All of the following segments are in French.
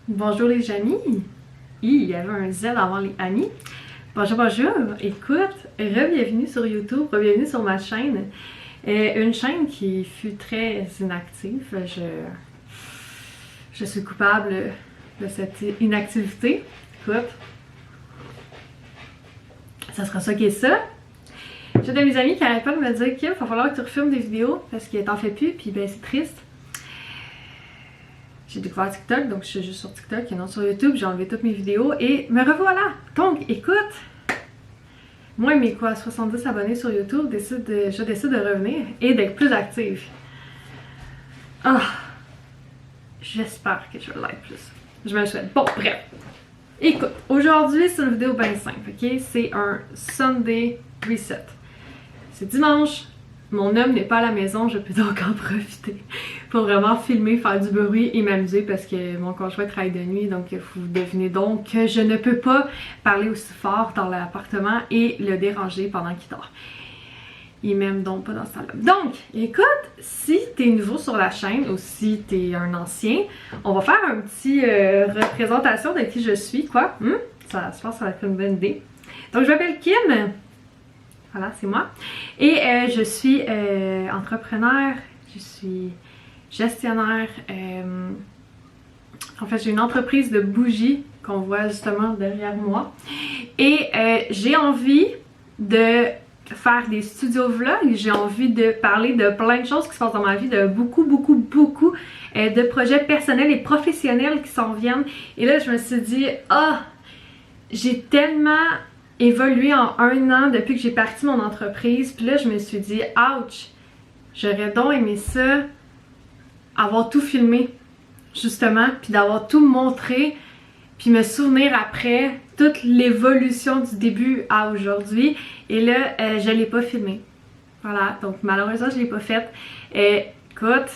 Bonjour les amis! Il y avait un Z avant les amis. Bonjour, bonjour! Écoute, re-bienvenue sur YouTube, re-bienvenue sur ma chaîne. Une chaîne qui fut très inactive. Je suis coupable de cette inactivité. Écoute, ça sera ça qui est ça. J'ai de mes amis qui n'arrêtent pas de me dire qu'il va falloir que tu refilmes des vidéos parce que t'en fais plus, puis ben c'est triste. J'ai découvert TikTok, donc je suis juste sur TikTok et non sur YouTube. J'ai enlevé toutes mes vidéos et me revoilà! Donc, écoute, moi et mes 70 abonnés sur YouTube, je décide de revenir et d'être plus active. Ah! J'espère que je vais l'être plus. Je me le souhaite. Bon, bref. Écoute, aujourd'hui, c'est une vidéo bien simple, ok? C'est un Sunday Reset. C'est dimanche. Mon homme n'est pas à la maison, je peux donc en profiter pour vraiment filmer, faire du bruit et m'amuser parce que mon conjoint travaille de nuit, donc vous devinez donc que je ne peux pas parler aussi fort dans l'appartement et le déranger pendant qu'il dort. Il m'aime donc pas dans ce temps-là. Donc, écoute, si t'es nouveau sur la chaîne ou si t'es un ancien, on va faire un petit représentation de qui je suis, quoi. Ça, je pense que ça va être une bonne idée. Donc, je m'appelle Kim. Voilà, c'est moi. Et je suis entrepreneur, je suis gestionnaire. En fait, j'ai une entreprise de bougies qu'on voit justement derrière moi. Et j'ai envie de faire des studios vlogs. J'ai envie de parler de plein de choses qui se passent dans ma vie, de beaucoup de projets personnels et professionnels qui s'en viennent. Et là, je me suis dit, j'ai tellement évolué en un an depuis que j'ai parti mon entreprise. Puis là, je me suis dit, ouch, j'aurais donc aimé ça, avoir tout filmé, justement, puis d'avoir tout montré, puis me souvenir après toute l'évolution du début à aujourd'hui. Et là, je l'ai pas filmé. Voilà, donc malheureusement, je l'ai pas faite. Écoute,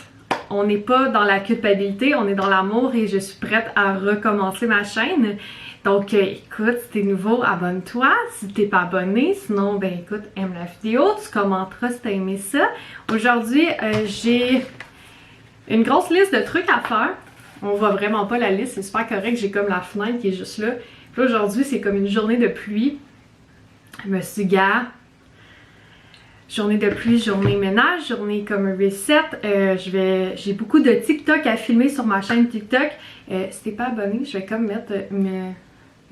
on n'est pas dans la culpabilité, on est dans l'amour et je suis prête à recommencer ma chaîne. Donc écoute, si t'es nouveau, abonne-toi. Si t'es pas abonné, sinon ben écoute, aime la vidéo, tu commenteras si t'as aimé ça. Aujourd'hui, j'ai une grosse liste de trucs à faire. On voit vraiment pas la liste, c'est super correct, j'ai comme la fenêtre qui est juste là. Puis aujourd'hui, c'est comme une journée de pluie. Je me suis dit, journée de pluie, journée ménage, journée comme un reset. J'ai beaucoup de TikTok à filmer sur ma chaîne TikTok. Si t'es pas abonné, je vais comme mettre mes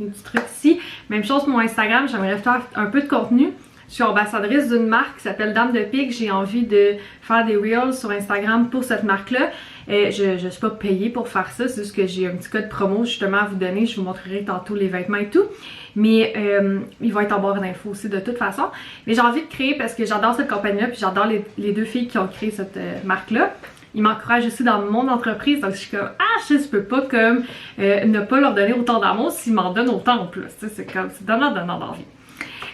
petits trucs ici. Même chose pour mon Instagram, j'aimerais faire un peu de contenu. Je suis ambassadrice d'une marque qui s'appelle Dame de Pique. J'ai envie de faire des reels sur Instagram pour cette marque-là. Je ne suis pas payée pour faire ça, c'est juste que j'ai un petit code promo justement à vous donner. Je vous montrerai tantôt les vêtements et tout. Mais il va être en barre d'infos aussi de toute façon. Mais j'ai envie de créer parce que j'adore cette compagnie-là puis j'adore les deux filles qui ont créé cette marque-là. Ils m'encouragent aussi dans mon entreprise, donc je suis comme je peux pas comme ne pas leur donner autant d'amour s'ils m'en donnent autant en plus. C'est comme, c'est donnant d'envie.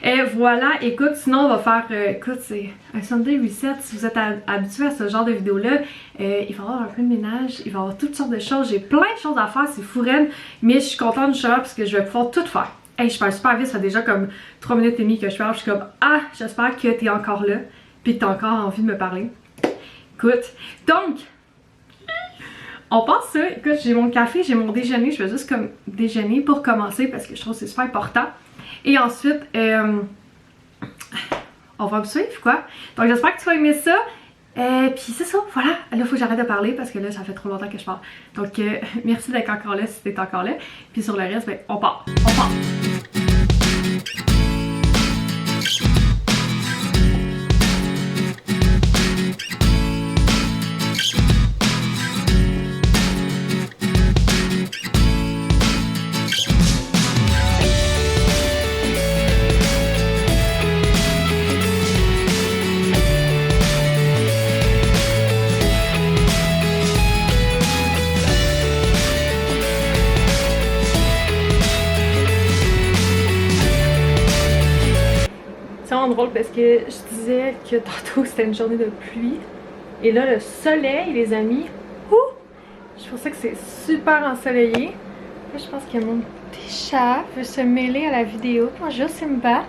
Et voilà, écoute, sinon on va faire, écoute, c'est un Sunday Reset. Si vous êtes habitué à ce genre de vidéo-là, il va y avoir un peu de ménage, il va y avoir toutes sortes de choses. J'ai plein de choses à faire, c'est fou raide, mais je suis contente justement parce que je vais pouvoir tout faire. Hey, je parle super vite, ça fait déjà comme 3 minutes et demie que je parle. Je suis comme j'espère que t'es encore là, puis que t'as encore envie de me parler. Écoute, donc, on pense ça. Écoute, j'ai mon café, j'ai mon déjeuner. Je vais juste comme déjeuner pour commencer parce que je trouve que c'est super important. Et ensuite, on va me suivre, quoi. Donc, j'espère que tu vas aimer ça. Puis c'est ça, voilà. Là, il faut que j'arrête de parler parce que là, ça fait trop longtemps que je parle. Donc, merci d'être encore là si t'es encore là. Puis sur le reste, ben, on part. On part. C'est vraiment drôle parce que je disais que tantôt c'était une journée de pluie. Et là, le soleil, les amis, je pensais que c'est super ensoleillé. Là, je pense que mon petit chat veut se mêler à la vidéo. Bonjour Simba.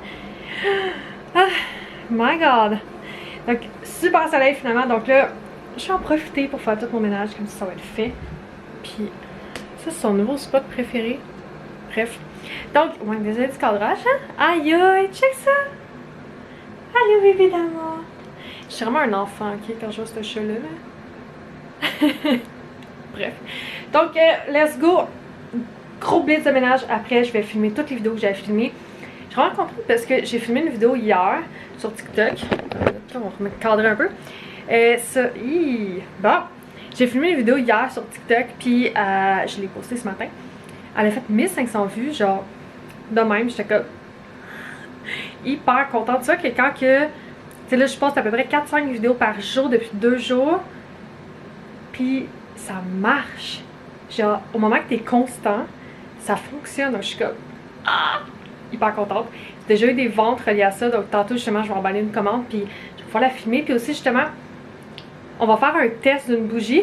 My God. Donc, super soleil finalement. Donc là, je vais en profiter pour faire tout mon ménage comme ça va être fait. Puis, Ça, c'est son nouveau spot préféré. Bref. Donc, ouais, désolé du cadrage, hein? Aïe aïe, check ça! Allô, bébé d'amour! Je suis vraiment un enfant, ok, quand je vois ce chat-là. Là. Bref. Donc, let's go! Gros blitz de ménage. Après, je vais filmer toutes les vidéos que j'avais filmées. Je suis vraiment contente parce que j'ai filmé une vidéo hier sur TikTok. On va remettre cadrer un peu. Bon, j'ai filmé une vidéo hier sur TikTok, puis je l'ai postée ce matin. Elle a fait 1500 vues, genre, de même, j'étais comme hyper contente. Tu vois que quand que, tu sais là, je poste à peu près 4-5 vidéos par jour depuis 2 jours, puis ça marche. Genre, au moment que t'es constant, ça fonctionne. Donc, je suis comme, hyper contente. J'ai déjà eu des ventes reliées à ça, donc tantôt, justement, je vais emballer une commande, puis je vais pouvoir la filmer. Puis aussi, justement, on va faire un test d'une bougie,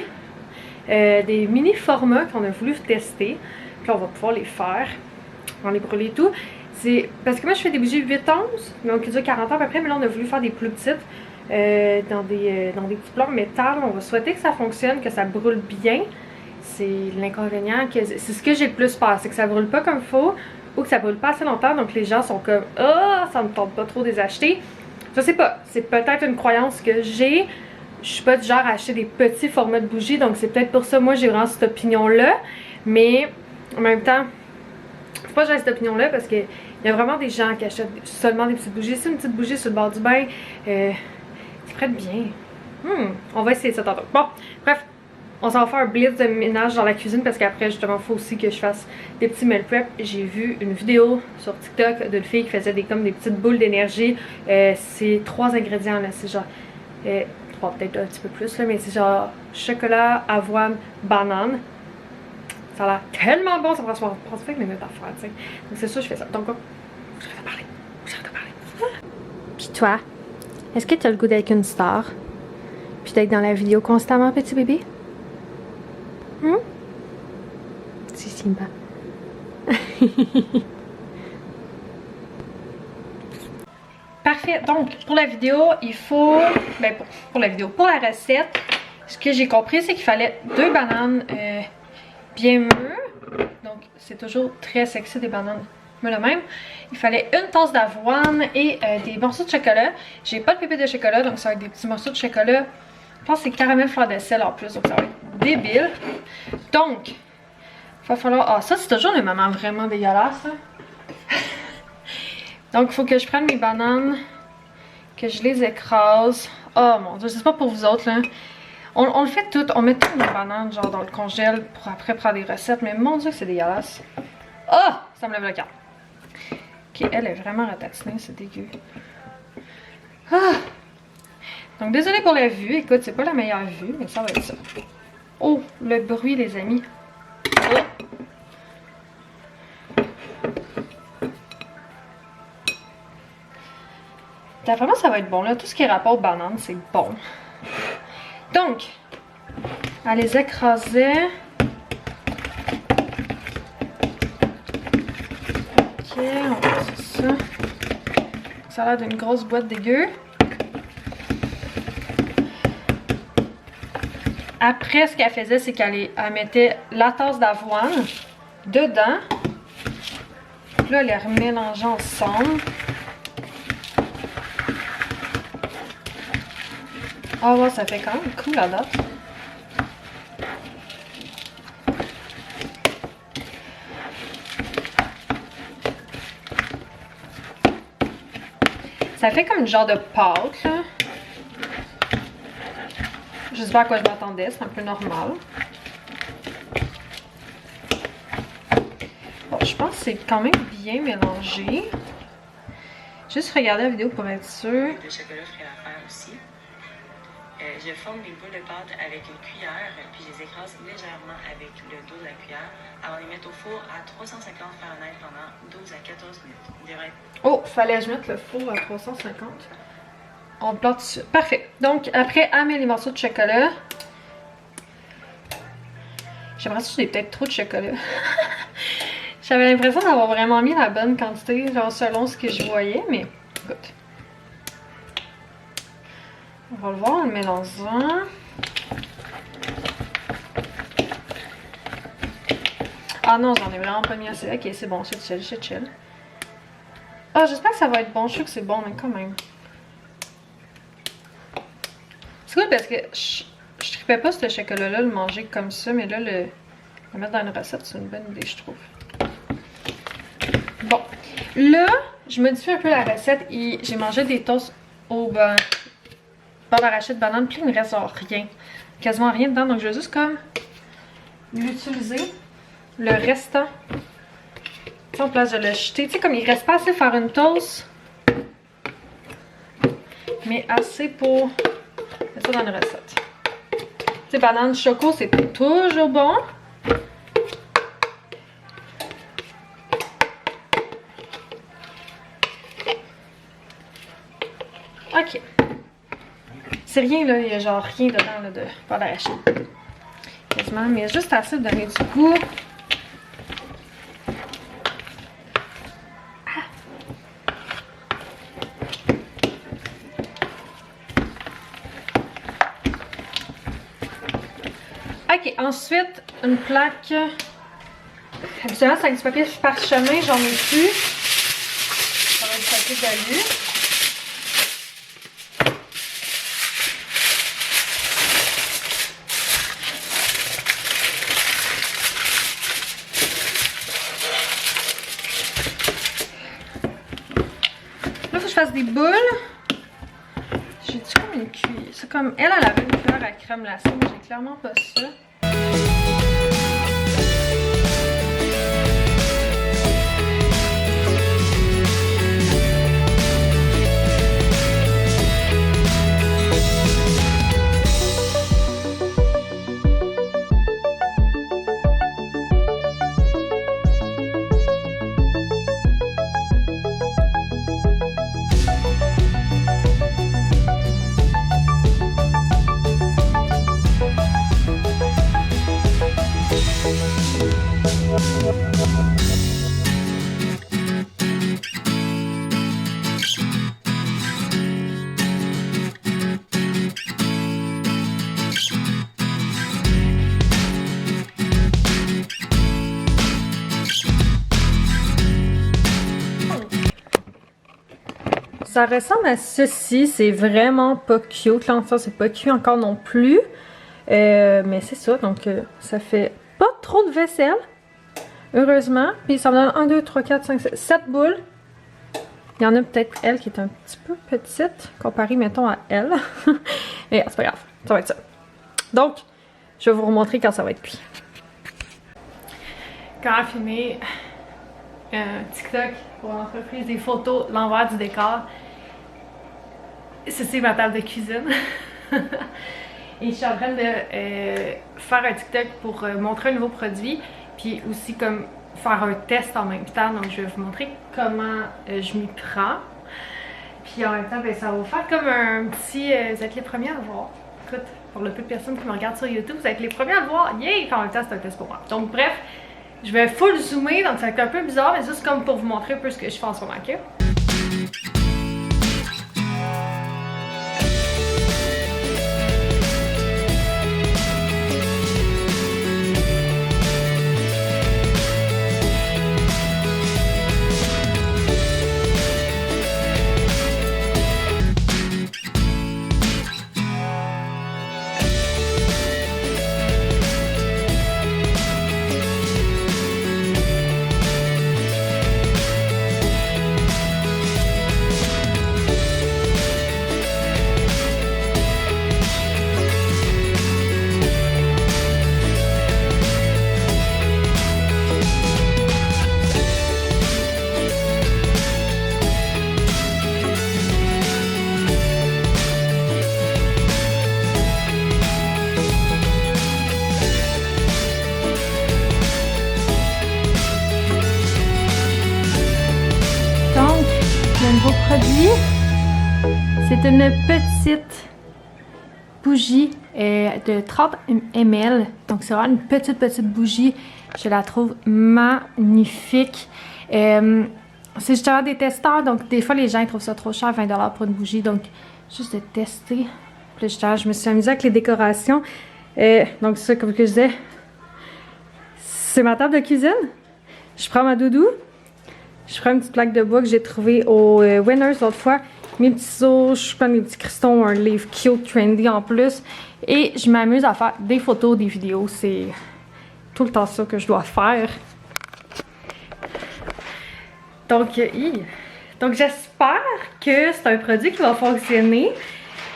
des mini formats qu'on a voulu tester. Puis là, on va pouvoir les faire. On va les brûler et tout. C'est parce que moi, je fais des bougies 8-11, donc qui durent 40 ans à peu près, mais là, on a voulu faire des plus petites dans des petits plans en métal. On va souhaiter que ça fonctionne, que ça brûle bien. C'est l'inconvénient, c'est ce que j'ai le plus peur, c'est que ça brûle pas comme il faut ou que ça brûle pas assez longtemps, donc les gens sont comme « Ah, ça me tente pas trop de les acheter ». Je sais pas, c'est peut-être une croyance que j'ai. Je suis pas du genre à acheter des petits formats de bougies, donc c'est peut-être pour ça, moi, j'ai vraiment cette opinion-là. Mais en même temps, faut pas que j'ai cette opinion-là parce qu'il y a vraiment des gens qui achètent seulement des petites bougies. C'est une petite bougie sur le bord du bain, c'est prête bien. On va essayer ça tantôt. Bon, bref, on s'en va faire un blitz de ménage dans la cuisine parce qu'après, justement, il faut aussi que je fasse des petits meal prep. J'ai vu une vidéo sur TikTok d'une fille qui faisait comme des petites boules d'énergie. C'est 3 ingrédients, là. C'est genre, 3 peut-être un petit peu plus, là, mais c'est genre chocolat, avoine, banane. Ça a l'air tellement bon, ça va prendre 5 minutes à faire, tu sais. Donc c'est ça, je fais ça. Donc, j'arrête de parler. J'arrête de parler. Puis toi, est-ce que tu as le goût d'être une star? Puis d'être dans la vidéo constamment, petit bébé? C'est sympa. Parfait. Donc, pour la vidéo, il faut... Ben, pour la vidéo, pour la recette, ce que j'ai compris, c'est qu'il fallait 2 bananes bien mûres. Donc, c'est toujours très sexy des bananes mûres de même. Il fallait une tasse d'avoine et des morceaux de chocolat. J'ai pas de pépite de chocolat, donc ça va être des petits morceaux de chocolat. Je pense que c'est caramel fleur de sel en plus, donc ça va être débile. Donc, il va falloir... Ah, ça, c'est toujours le moment vraiment dégueulasse. Hein? Donc, il faut que je prenne mes bananes, que je les écrase. Oh mon dieu, je sais pas pour vous autres, là. On le fait tout. On met toutes nos bananes, genre, dans le congèle pour après prendre des recettes. Mais mon dieu, c'est dégueulasse. Oh, ça me lève le cœur. Ok, elle est vraiment ratatinée, c'est dégueu. Ah! Donc, désolée pour la vue. Écoute, c'est pas la meilleure vue, mais ça va être ça. Oh, le bruit, les amis. Oh. Vraiment, ça va être bon, là. Tout ce qui est rapport aux bananes, c'est bon. Donc, à les écraser. Ok, on va faire ça. Ça a l'air d'une grosse boîte dégueu. Après, ce qu'elle faisait, c'est qu'elle mettait la tasse d'avoine dedans. Puis là, elle les remélangeait ensemble. Ah ouais, ça fait quand même cool la date. Ça fait comme une genre de pâte, là. Je sais pas à quoi je m'attendais, c'est un peu normal. Bon, je pense que c'est quand même bien mélangé. Juste regarder la vidéo pour être sûr. Le chocolat ferait l'affaire aussi. Je forme des boules de pâte avec une cuillère, puis je les écrase légèrement avec le dos de la cuillère avant de les mettre au four à 350 Fahrenheit pendant 12 à 14 minutes. Oh, fallait que je mette le four à 350. On plante dessus. Parfait. Donc, après, elle met les morceaux de chocolat. J'aimerais que j'ai peut-être trop de chocolat. J'avais l'impression d'avoir vraiment mis la bonne quantité, genre selon ce que je voyais, mais écoute. On va le voir en le mélangeant. Ah non, j'en ai vraiment pas mis assez. Ok, c'est bon, c'est chill, c'est chill. Ah, j'espère que ça va être bon. Je sais que c'est bon, mais quand même. C'est cool parce que je tripais pas ce chocolat-là, le manger comme ça, mais là, le mettre dans une recette, c'est une bonne idée, je trouve. Bon, là, je modifie un peu la recette et j'ai mangé des toasts au beurre d'arachide banane, puis il me reste genre rien. Quasiment rien dedans, donc je vais juste comme l'utiliser, le restant. En place de le jeter. Tu sais, comme il reste pas assez pour faire une toast, mais assez pour mettre ça dans une recette. Tu sais, banane choco, c'est toujours bon. Ok. C'est rien là, il y a genre rien dedans là, de beurre d'arachide. Quasiment, mais juste assez de donner du goût. Ok, ensuite, une plaque. Habituellement, c'est avec du papier parchemin, j'en ai plus. Ça va être du papier d'alu. Là, il faut que je fasse des boules. J'ai-tu comme une cuillère? C'est comme. Elle avait une cuillère à crème glacée, mais j'ai clairement pas ça. Ça ressemble à ceci, c'est vraiment pas cute, là, ça c'est pas cuit encore non plus. Mais c'est ça, donc ça fait pas trop de vaisselle, heureusement. Puis ça me donne 1, 2, 3, 4, 5, 6, 7 boules. Il y en a peut-être elle qui est un petit peu petite, comparée mettons à elle. Et c'est pas grave, ça va être ça. Donc, je vais vous remontrer quand ça va être cuit. Quand on a filmé TikTok pour l'entreprise, des photos, l'envers du décor, c'est ma table de cuisine. Et je suis en train de faire un TikTok pour montrer un nouveau produit, puis aussi comme faire un test en même temps. Donc je vais vous montrer comment je m'y prends. Puis en même temps, ben, ça va vous faire comme un petit... vous êtes les premiers à le voir. Écoute, pour le peu de personnes qui me regardent sur YouTube, vous êtes les premiers à le voir. Yay! Puis en même temps, c'est un test pour moi. Donc bref, je vais full zoomer, donc ça va être un peu bizarre, mais juste comme pour vous montrer un peu ce que je fais en ce moment. Okay? Produit, c'est une petite bougie de 30 ml, donc c'est vraiment une petite bougie, je la trouve magnifique. C'est justement des testeurs, donc des fois les gens ils trouvent ça trop cher, 20$ pour une bougie, donc juste de tester. Puis je me suis amusée avec les décorations, donc c'est ça comme que je disais, c'est ma table de cuisine. Je prends ma doudou. Je prends une petite plaque de bois que j'ai trouvée au Winners l'autre fois. Mes petits ciseaux, je prends mes petits cristaux, un livre cute, trendy en plus. Et je m'amuse à faire des photos, des vidéos. C'est tout le temps ça que je dois faire. Donc j'espère que c'est un produit qui va fonctionner.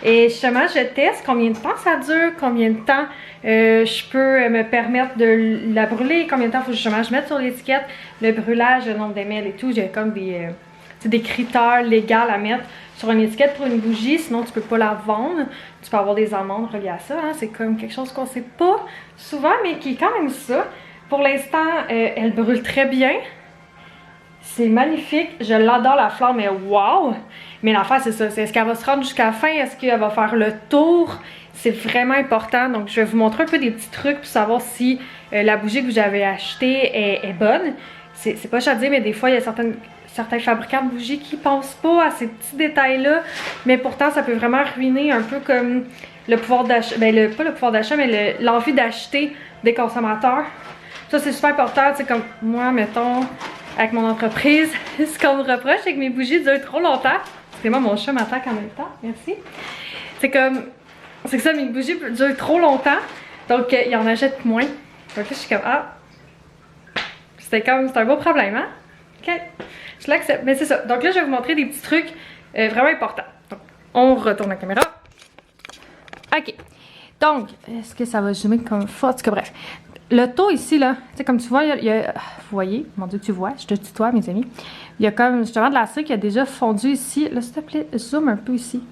Et justement, je teste combien de temps ça dure, combien de temps je peux me permettre de la brûler, combien de temps il faut justement je mette sur l'étiquette le brûlage, le nombre d'ml et tout. J'ai comme des critères légaux à mettre sur une étiquette pour une bougie, sinon tu peux pas la vendre. Tu peux avoir des amendes reliées à ça, hein. C'est comme quelque chose qu'on sait pas souvent, mais qui est quand même ça. Pour l'instant, elle brûle très bien. C'est magnifique, je l'adore la fleur, mais wow! Mais l'affaire, c'est ça, est-ce qu'elle va se rendre jusqu'à la fin? Est-ce qu'elle va faire le tour? C'est vraiment important, donc je vais vous montrer un peu des petits trucs pour savoir si la bougie que j'avais achetée est bonne. C'est pas cher à dire, mais des fois, il y a certains fabricants de bougies qui pensent pas à ces petits détails-là, mais pourtant, ça peut vraiment ruiner un peu comme le pouvoir d'achat, ben pas le pouvoir d'achat, mais l'envie d'acheter des consommateurs. Ça, c'est super important, tu sais, comme moi, mettons, avec mon entreprise, ce qu'on me reproche, c'est que mes bougies durent trop longtemps. C'est moi, mon chat m'attaque en même temps, merci. C'est que ça, mes bougies durent trop longtemps, donc ils en achètent moins. Donc là, je suis comme, ah, c'est un beau problème, hein? Ok, je l'accepte, mais c'est ça. Donc là, je vais vous montrer des petits trucs vraiment importants. Donc, on retourne la caméra. Ok, donc, est-ce que ça va zoomer comme faut? En tout cas, bref. Le taux ici, là, tu sais, comme tu vois, il y a, vous voyez, mon Dieu, tu vois, je te tutoie, mes amis. Il y a comme justement de la cire qui a déjà fondu ici. Là, s'il te plaît, zoom un peu ici.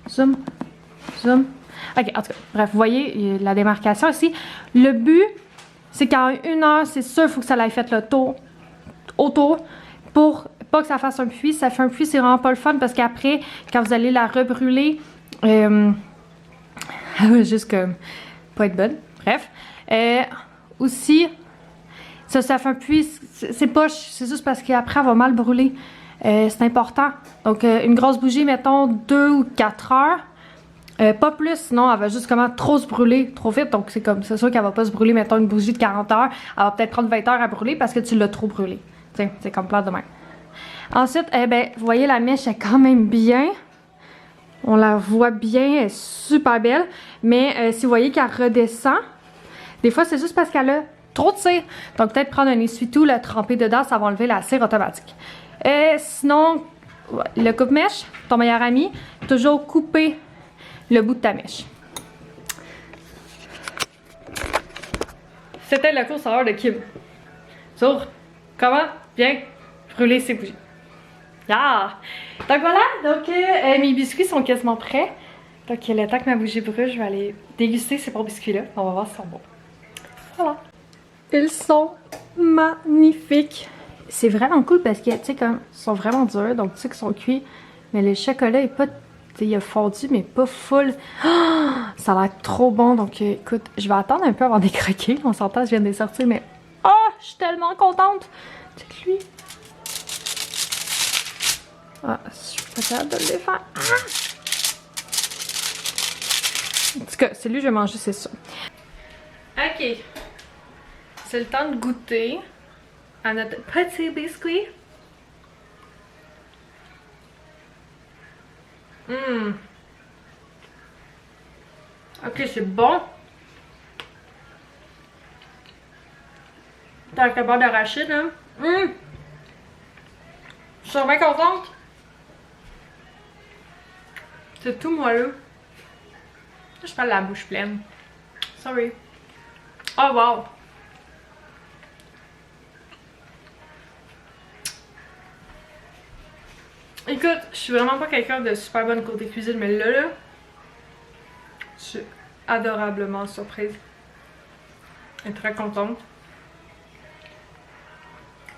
Zoom. Zoom. Ok, en tout cas, bref, vous voyez la démarcation ici. Le but, c'est qu'en 1 heure, c'est sûr, il faut que ça ait fait le tour autour pour pas que ça fasse un puits. Ça fait un puits, c'est vraiment pas le fun parce qu'après, quand vous allez la rebrûler, elle va juste comme pas être bonne. Bref. Aussi, ça fait un puits, c'est poche, c'est juste parce qu'après, elle va mal brûler. C'est important. Donc, une grosse bougie, mettons 2 ou 4 heures. Pas plus, sinon elle va juste comment trop se brûler trop vite. Donc, c'est sûr qu'elle va pas se brûler, mettons une bougie de 40 heures. Elle va peut-être prendre 20 heures à brûler parce que tu l'as trop brûlé. Tiens, c'est comme plate de même. Ensuite, vous voyez, la mèche est quand même bien. On la voit bien, elle est super belle. Mais si vous voyez qu'elle redescend, des fois, c'est juste parce qu'elle a trop de cire. Donc, peut-être prendre un essuie-tout, le tremper dedans, ça va enlever la cire automatique. Sinon, le coupe-mèche, ton meilleur ami, toujours couper le bout de ta mèche. C'était le cours savoir de Kim sur comment bien brûler ses bougies. Ah! Donc voilà, mes biscuits sont quasiment prêts. Donc, le temps que ma bougie brûle, je vais aller déguster ces bons biscuits-là. On va voir s'ils sont bons. Voilà. Ils sont magnifiques. C'est vraiment cool parce que, tu sais, comme, ils sont vraiment durs, donc tu sais qu'ils sont cuits. Mais le chocolat est pas, tu sais, il a fondu, mais pas full. Oh, ça a l'air trop bon, donc écoute, je vais attendre un peu avant de les croquer. On s'entend, je viens de les sortir, mais oh, je suis tellement contente. C'est lui. Ah, je suis pas capable de les faire. Ah! En tout cas, celui que je vais manger, c'est ça. Ok. C'est le temps de goûter à notre petit biscuit. Ok, c'est bon. T'as le beurre d'arachide, hein? Je suis vraiment contente. C'est tout moelleux. Je parle la bouche pleine. Sorry. Oh wow! Écoute, je suis vraiment pas quelqu'un de super bonne côté cuisine, mais là, je suis adorablement surprise. Et très contente.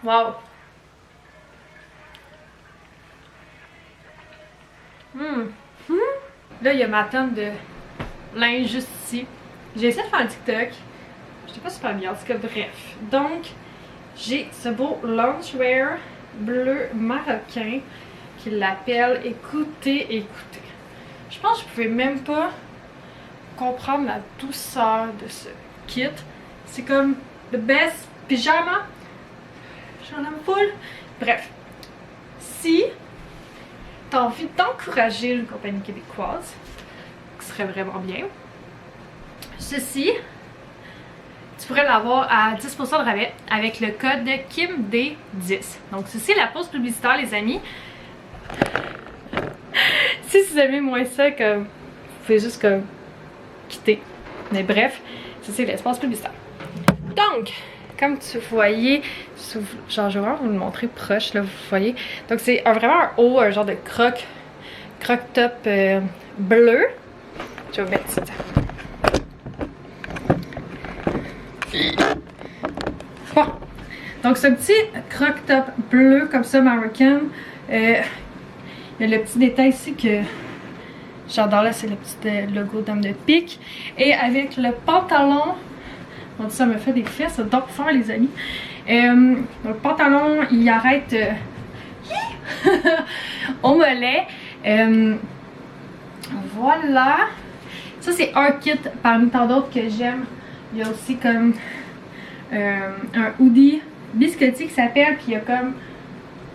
Wow! Là, il y a ma tonne de linge juste ici. J'ai essayé de faire un TikTok. J'étais pas super bien, en tout cas, bref. Donc, j'ai ce beau loungewear bleu marocain qui l'appelle Écoutez. Je pense que je pouvais même pas comprendre la douceur de ce kit. C'est comme the best pyjama. J'en aime full. Bref, si t'as envie d'encourager une compagnie québécoise, ce serait vraiment bien, ceci, tu pourrais l'avoir à 10% de rabais avec le code KIMD10. Donc ceci est la pause publicitaire, les amis. Si vous aimez moins ça, comme, vous pouvez juste comme quitter. Mais bref, ceci est l'espace publicitaire. Donc, comme tu voyez, genre je vais vraiment vous le montrer proche, là, vous voyez. Donc c'est vraiment un haut, un genre de croc-top bleu. Je vais vous mettre ça. Bon, donc ce petit croc-top bleu comme ça, marocain, il y a le petit détail ici que j'adore, là c'est le petit logo d'homme de pique. Et avec le pantalon, on dit ça me fait des fesses, donc faire les amis. Donc le pantalon, il arrête au mollet. Voilà. Ça c'est un kit parmi tant d'autres que j'aime. Il y a aussi comme un hoodie biscotti qui s'appelle, puis il y a comme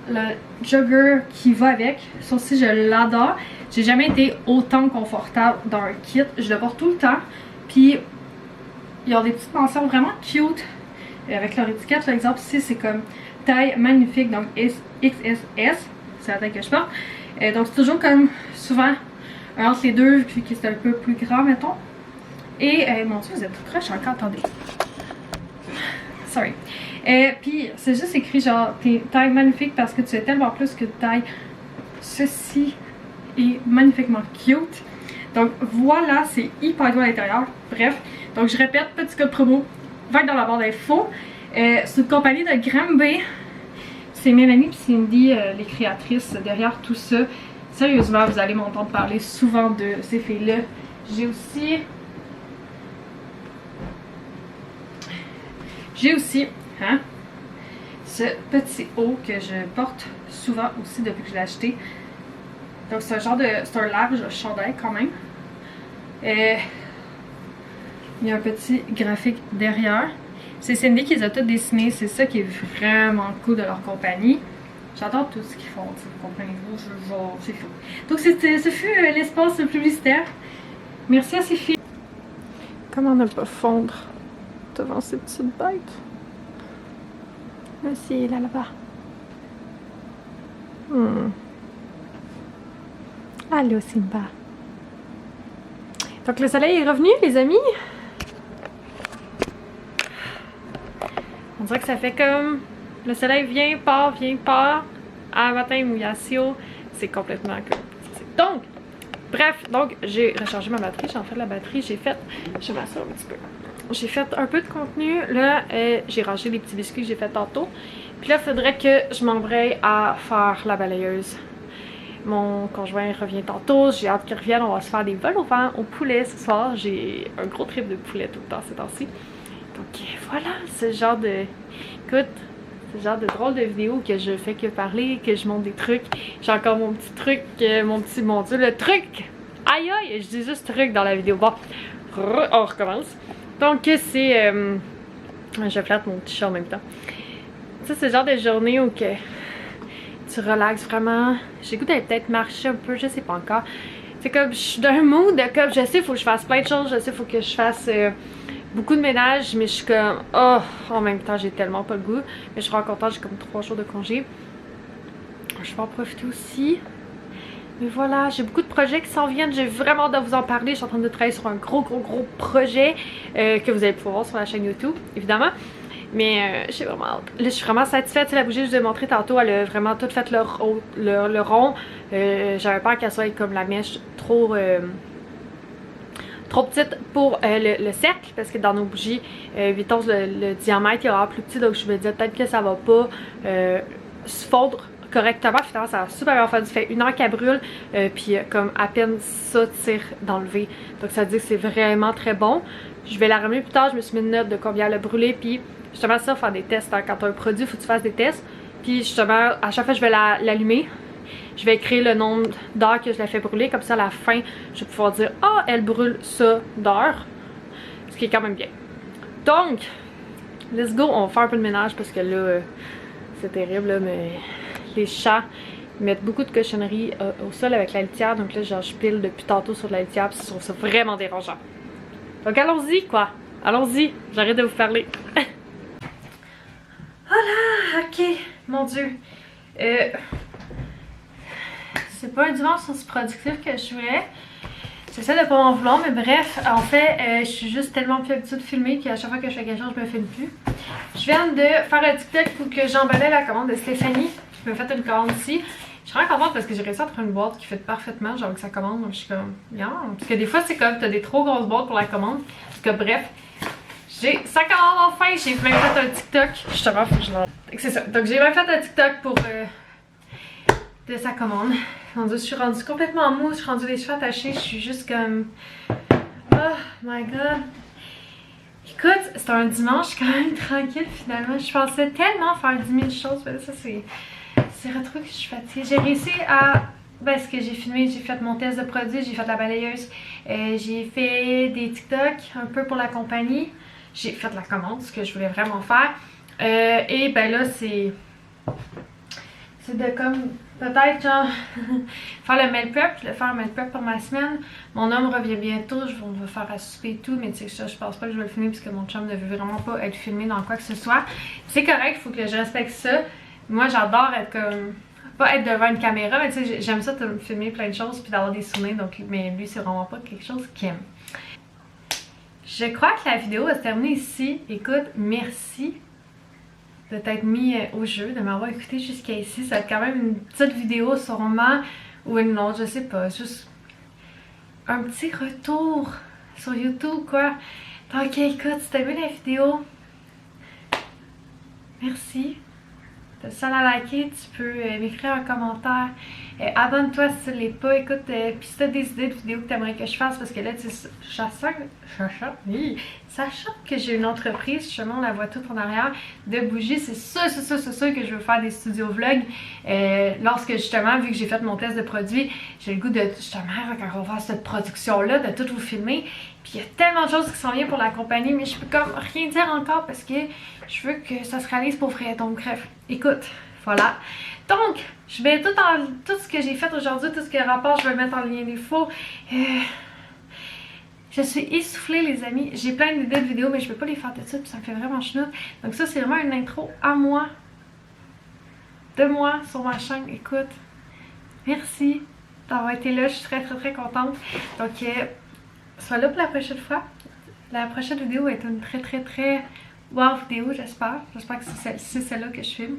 le jogger qui va avec. Ça aussi je l'adore. J'ai jamais été autant confortable dans un kit. Je le porte tout le temps. Puis ils ont des petites mentions vraiment cute avec leur étiquette. Par exemple ici c'est comme taille magnifique, donc XSS, c'est la taille que je porte. Donc c'est toujours comme souvent entre les deux, puis que c'est un peu plus grand mettons. Et mon dieu, vous êtes tout croche encore, attendez. Sorry. Puis c'est juste écrit genre t'es taille magnifique parce que tu es tellement plus que taille. Ceci est magnifiquement cute. Donc voilà, c'est hyper doux à l'intérieur. Bref, donc je répète, petit code promo, va être dans la barre d'infos. C'est une compagnie de Granby. C'est Mélanie et Cindy, les créatrices derrière tout ça. Sérieusement, vous allez m'entendre parler souvent de ces filles-là. J'ai aussi hein, ce petit haut que je porte souvent aussi depuis que je l'ai acheté. Donc c'est un genre de... c'est un large chandail quand même. Il y a un petit graphique derrière. C'est Cindy qui les a toutes dessinées. C'est ça qui est vraiment cool de leur compagnie. J'adore tout ce qu'ils font, vous comprenez-vous, c'est fou. Donc ce fut l'espace publicitaire. Merci à ces filles. Comment ne pas fondre devant ces petites bêtes? Merci, là-bas. Allô, Simba. Donc le soleil est revenu, les amis. On dirait que ça fait comme... le soleil vient, part. À matin, mouillasio. C'est complètement cool. Donc, bref, donc j'ai rechargé ma batterie. J'ai en fait la batterie. Je vais m'asseoir un petit peu. J'ai fait un peu de contenu. Là, j'ai rangé les petits biscuits que j'ai fait tantôt. Puis là, il faudrait que je m'embraye à faire la balayeuse. Mon conjoint revient tantôt. J'ai hâte qu'il revienne. On va se faire des vols au vent au poulet ce soir. J'ai un gros trip de poulet tout le temps ces temps-ci. Donc voilà, ce genre de... écoute, ce genre de drôle de vidéo que je fais que parler, que je montre des trucs. J'ai encore mon petit truc, mon dieu, le truc! Aïe aïe, je dis juste truc dans la vidéo. Bon, on recommence. Donc c'est... je flatte mon petit chat en même temps. Ça, c'est le genre de journée où que tu relaxes vraiment. J'ai goût d'aller peut-être marcher un peu, je sais pas encore. C'est comme, je suis d'un mood de comme, je sais, il faut que je fasse plein de choses, je sais, il faut que je fasse beaucoup de ménage, mais je suis comme, oh, en même temps, j'ai tellement pas le goût. Mais je suis vraiment contente, j'ai comme 3 jours de congé. Je vais en profiter aussi. Mais voilà, j'ai beaucoup de projets qui s'en viennent, j'ai vraiment hâte de vous en parler. Je suis en train de travailler sur un gros projet que vous allez pouvoir voir sur la chaîne YouTube, évidemment. Mais j'ai vraiment hâte. Là, je suis vraiment satisfaite. La bougie que je vous ai montré tantôt, elle a vraiment tout fait le rond. J'avais peur qu'elle soit comme la mèche trop petite pour le cercle, parce que dans nos bougies 8 onces le diamètre est vraiment plus petit, donc je me disais peut-être que ça va pas se fondre correctement. Finalement, ça a super bien fait. Ça fait 1 heure qu'elle brûle, puis comme à peine ça tire d'enlever. Donc ça dit que c'est vraiment très bon. Je vais la ramener plus tard. Je me suis mis une note de combien elle a brûlé, puis justement ça, faire des tests. Hein. Quand tu as un produit, il faut que tu fasses des tests. Puis justement, à chaque fois je vais l'allumer, je vais écrire le nombre d'heures que je la fais brûler. Comme ça, à la fin, je vais pouvoir dire « Ah, elle brûle ça d'heures ». Ce qui est quand même bien. Donc, let's go, on va faire un peu de ménage parce que là, c'est terrible, là, mais les chats mettent beaucoup de cochonneries au sol avec la litière. Donc là, genre, je pile depuis tantôt sur la litière puis je trouve ça vraiment dérangeant. Donc allons-y, quoi. Allons-y, j'arrête de vous parler. Voilà, ok, mon Dieu. C'est pas un dimanche aussi productif que je voulais. J'essaie de pas m'en vouloir, mais bref, en fait, je suis juste tellement plus habituée de filmer qu'à chaque fois que je fais quelque chose, je me filme plus. Je viens de faire un TikTok pour que j'emballais la commande de Stéphanie, qui m'a fait une commande ici. Je suis vraiment contente parce que j'ai réussi à trouver une boîte qui fait parfaitement, genre avec sa commande, donc je suis comme, bien. Parce que des fois, c'est comme, t'as des trop grosses boîtes pour la commande. Parce que bref, j'ai sa commande enfin, j'ai même fait un TikTok. Justement, faut que je l'en... C'est ça, donc j'ai même fait un TikTok pour... de sa commande. Mon Dieu, je suis rendue complètement mou, je suis rendue les cheveux attachés, je suis juste comme... Oh my god. Écoute, c'est un dimanche quand même tranquille finalement. Je pensais tellement faire 10 000 choses, mais ça c'est retrouvé que je suis fatiguée. J'ai réussi à... Ben, ce que j'ai filmé, j'ai fait mon test de produit, j'ai fait la balayeuse, j'ai fait des TikTok un peu pour la compagnie, j'ai fait la commande, ce que je voulais vraiment faire. Et ben là, c'est de comme peut-être genre faire le meal prep, je vais faire un meal prep pour ma semaine. Mon homme revient bientôt, on va faire à souper et tout, mais tu sais ça, je pense pas que je vais le filmer parce que mon chum ne veut vraiment pas être filmé dans quoi que ce soit. C'est correct, il faut que je respecte ça. Moi j'adore être comme, pas être devant une caméra, mais tu sais j'aime ça de me filmer plein de choses puis d'avoir des souvenirs, donc mais lui c'est vraiment pas quelque chose qu'il aime. Je crois que la vidéo va se terminer ici. Écoute, merci de t'être mis au jeu, de m'avoir écouté jusqu'à ici. Ça va être quand même une petite vidéo sûrement, ou une autre, je sais pas, juste un petit retour sur YouTube quoi. Donc écoute, si t'as aimé la vidéo, merci. T'as le seul à liker, tu peux m'écrire un commentaire. Abonne-toi si tu l'es pas, écoute, puis si t'as des idées de vidéos que t'aimerais que je fasse, parce que là, tu sais, sachant que j'ai une entreprise, justement, on la voit toute en arrière, de bougies, c'est sûr que je veux faire des studios vlogs. Lorsque, justement, vu que j'ai fait mon test de produit, j'ai le goût de, justement, quand on va faire cette production-là, de tout vous filmer. Puis il y a tellement de choses qui s'en viennent pour la compagnie, mais je peux comme rien dire encore parce que je veux que ça se réalise pour vrai. Donc bref, écoute, voilà. Donc, je mets tout ce que j'ai fait aujourd'hui, tout ce qui est rapport, je vais le mettre en lien d'info. Je suis essoufflée les amis, j'ai plein d'idées de vidéos mais je peux pas les faire tout de suite puis ça me fait vraiment chenoute. Donc ça c'est vraiment une intro à moi, de moi sur ma chaîne. Écoute, merci d'avoir été là, je suis très contente. Donc sois là pour la prochaine fois. La prochaine vidéo va être une très wow vidéo, j'espère. J'espère que c'est celle-là que je filme.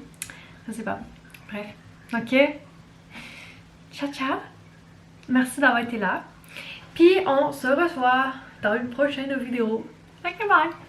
Je sais pas. Bref. Ok. Ciao. Merci d'avoir été là. Puis on se revoit dans une prochaine vidéo. Ok, bye!